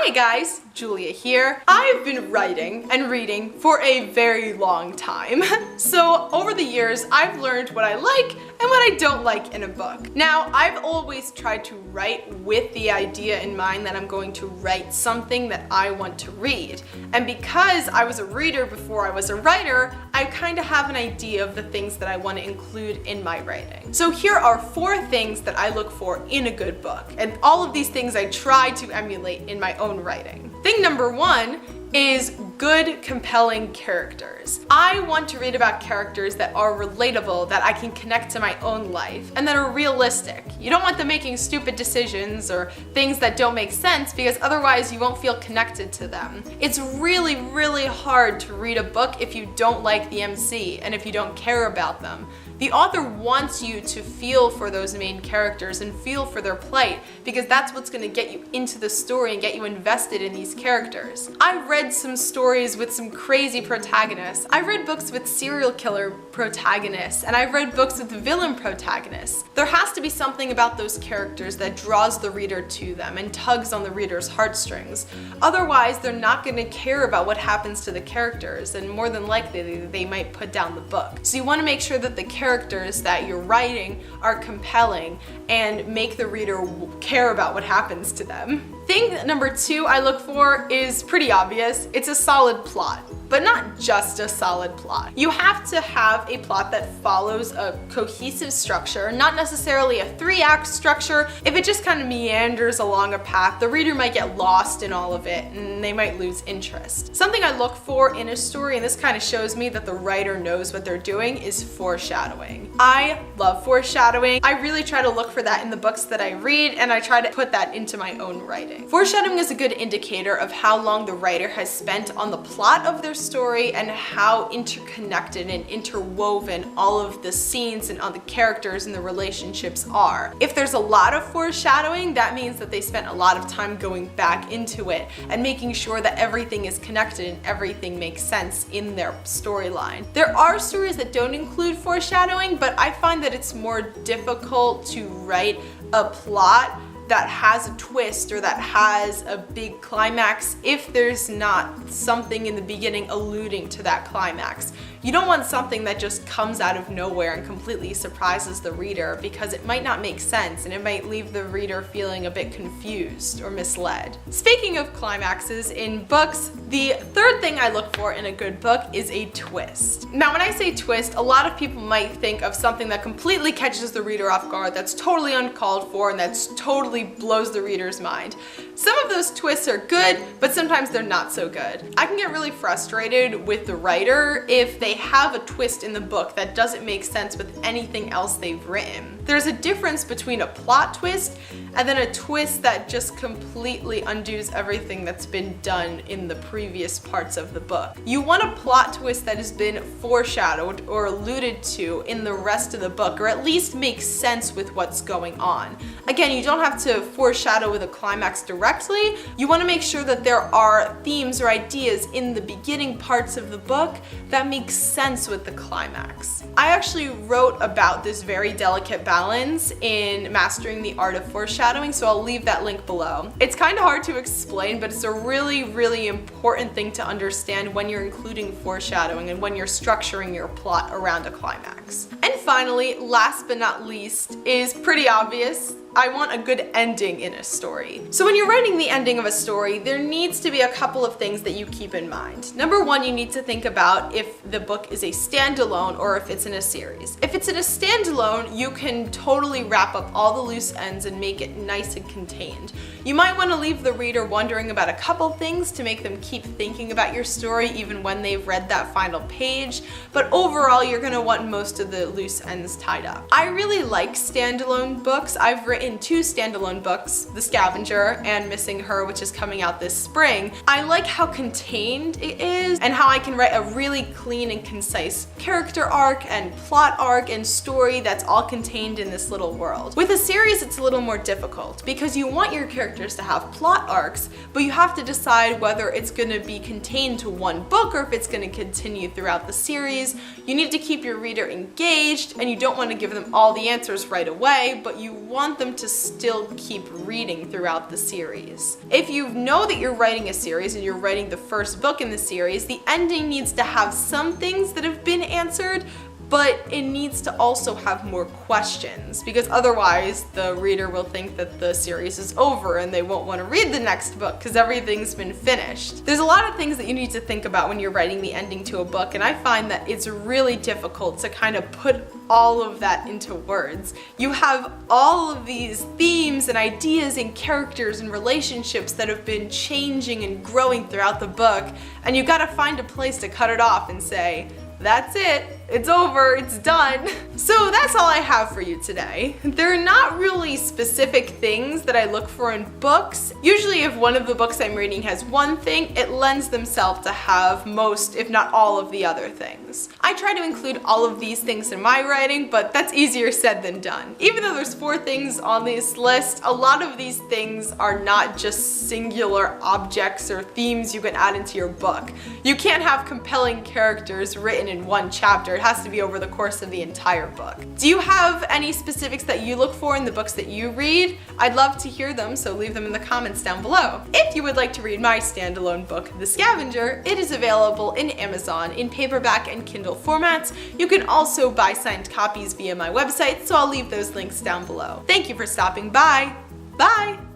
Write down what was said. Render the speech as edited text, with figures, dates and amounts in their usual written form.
Hi guys, Julia here. I've been writing and reading for a very long time. So over the years, I've learned what I like and what I don't like in a book. Now, I've always tried to write with the idea in mind that I'm going to write something that I want to read. And because I was a reader before I was a writer, I kind of have an idea of the things that I want to include in my writing. So here are 4 things that I look for in a good book. And all of these things I try to emulate in my own writing. Thing number 1 is good, compelling characters. I want to read about characters that are relatable, that I can connect to my own life, and that are realistic. You don't want them making stupid decisions or things that don't make sense because otherwise you won't feel connected to them. It's really, really hard to read a book if you don't like the MC and if you don't care about them. The author wants you to feel for those main characters and feel for their plight because that's what's going to get you into the story and get you invested in these characters. I've read some stories with some crazy protagonists. I've read books with serial killer protagonists, and I've read books with villain protagonists. There has to be something about those characters that draws the reader to them and tugs on the reader's heartstrings. Otherwise, they're not going to care about what happens to the characters, and more than likely they might put down the book. So you want to make sure that the characters that you're writing are compelling and make the reader care about what happens to them. Thing number 2 I look for is pretty obvious. It's a solid plot. But not just a solid plot. You have to have a plot that follows a cohesive structure, not necessarily a 3-act structure. If it just kind of meanders along a path, the reader might get lost in all of it and they might lose interest. Something I look for in a story, and this kind of shows me that the writer knows what they're doing, is foreshadowing. I love foreshadowing. I really try to look for that in the books that I read, and I try to put that into my own writing. Foreshadowing is a good indicator of how long the writer has spent on the plot of their story and how interconnected and interwoven all of the scenes and all the characters and the relationships are. If there's a lot of foreshadowing, that means that they spent a lot of time going back into it and making sure that everything is connected and everything makes sense in their storyline. There are stories that don't include foreshadowing, but I find that it's more difficult to write a plot that has a twist or that has a big climax if there's not something in the beginning alluding to that climax. You don't want something that just comes out of nowhere and completely surprises the reader because it might not make sense and it might leave the reader feeling a bit confused or misled. Speaking of climaxes in books, the 3rd thing I look for in a good book is a twist. Now when I say twist, a lot of people might think of something that completely catches the reader off guard, that's totally uncalled for, and that's totally blows the reader's mind. Some of those twists are good, but sometimes they're not so good. I can get really frustrated with the writer if they have a twist in the book that doesn't make sense with anything else they've written. There's a difference between a plot twist and then a twist that just completely undoes everything that's been done in the previous parts of the book. You want a plot twist that has been foreshadowed or alluded to in the rest of the book, or at least makes sense with what's going on. Again, you don't have to foreshadow with a climax directly. You want to make sure that there are themes or ideas in the beginning parts of the book that make sense with the climax. I actually wrote about this very delicate balance in Mastering the Art of Foreshadowing, so I'll leave that link below. It's kind of hard to explain, but it's a really, really important thing to understand when you're including foreshadowing and when you're structuring your plot around a climax. And finally, last but not least, is pretty obvious. I want a good ending in a story. So when you're writing the ending of a story, there needs to be a couple of things that you keep in mind. Number 1, you need to think about if the book is a standalone or if it's in a series. If it's in a standalone, you can totally wrap up all the loose ends and make it nice and contained. You might want to leave the reader wondering about a couple things to make them keep thinking about your story even when they've read that final page, but overall you're going to want most of the loose ends tied up. I really like standalone books. I've written 2 standalone books, The Scavenger and Missing Her, which is coming out this spring. I like how contained it is and how I can write a really clean and concise character arc and plot arc and story that's all contained in this little world. With a series, it's a little more difficult because you want your characters to have plot arcs, but you have to decide whether it's going to be contained to one book or if it's going to continue throughout the series. You need to keep your reader engaged and you don't want to give them all the answers right away, but you want them them to still keep reading throughout the series. If you know that you're writing a series and you're writing the first book in the series, the ending needs to have some things that have been answered, but it needs to also have more questions, because otherwise the reader will think that the series is over and they won't want to read the next book because everything's been finished. There's a lot of things that you need to think about when you're writing the ending to a book, and I find that it's really difficult to kind of put all of that into words. You have all of these themes and ideas and characters and relationships that have been changing and growing throughout the book, and you gotta find a place to cut it off and say, that's it, it's over, it's done. So that's all I have for you today. There are not really specific things that I look for in books. Usually if one of the books I'm reading has one thing, it lends themselves to have most, if not all, of the other things. I try to include all of these things in my writing, but that's easier said than done. Even though there's 4 things on this list, a lot of these things are not just singular objects or themes you can add into your book. You can't have compelling characters written in one chapter. It has to be over the course of the entire book. Do you have any specifics that you look for in the books that you read? I'd love to hear them, so leave them in the comments down below. If you would like to read my standalone book, The Scavenger, it is available in Amazon in paperback and Kindle formats. You can also buy signed copies via my website, so I'll leave those links down below. Thank you for stopping by. Bye!